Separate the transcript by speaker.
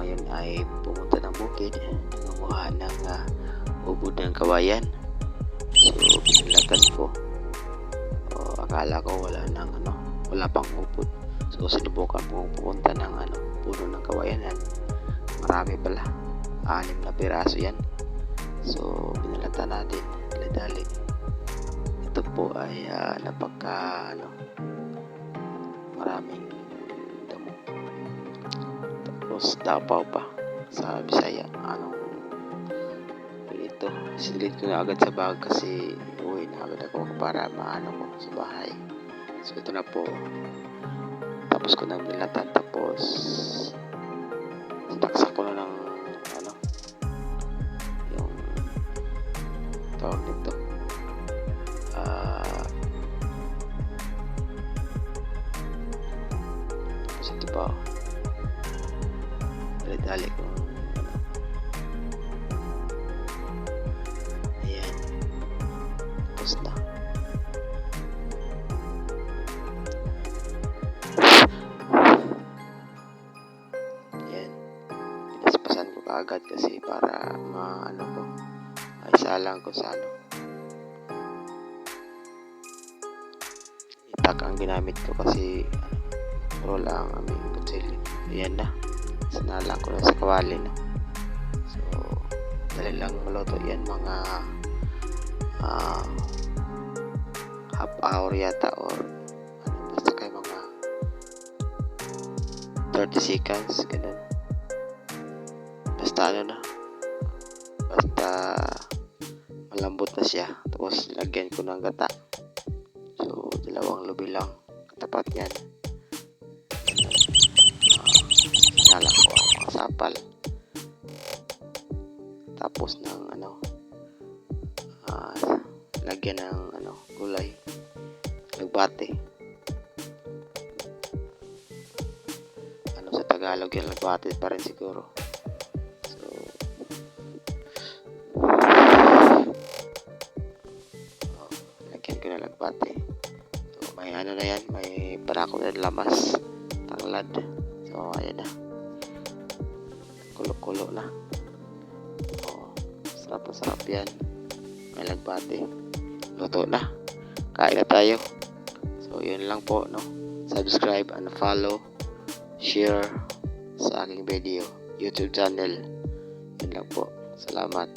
Speaker 1: ngayon ay pumunta ng bukid, nangunguha ng ubod ng kawayan. So pinilatan ko. Akala ko wala pang ubod. So sinubukan kong pupunta ng puno ng kawayan. Marami pala, 6 na piraso yan. So pinilatan natin, dali-dali. Ito po ay maraming damo. Tapos dapaw pa sa Bisaya. Ito, silid ko na agad sa bag kasi uwi na agad ako para ko sa bahay. So ito na po, tapos ko nang nilatan, tapos sinaksak ko na ng yung tawag nito, tapos ito pa, dali-dali ko. Ayan, tapos na. Ayan, pinaspasan ko kaagad kasi para maisalang ko sa itak ang ginamit ko kasi puro lang aming kutsilyo. Ayan na, sinalang ko na sa kawali na. So dali lang maluto yan, mga half hour yata, or basta kay mga 30 seconds ganun. Basta malambot na siya. Tapos lagyan ko ng gata. So 2 lubi lang katapat yan. Sinala ko ang mga sapal. Tapos ng lagyan ng gulay, nagbate. Sa Tagalog yan, nagbate pa rin siguro. So lagyan ko na nagbate. So may na yan, may parako na lamas, tanglad. So ayan na, kulo-kulo na. Sarap yan, may lagbate. Luto na, kain na tayo. So yun lang po, subscribe and follow, share sa aking video, YouTube channel. Yun lang po, salamat.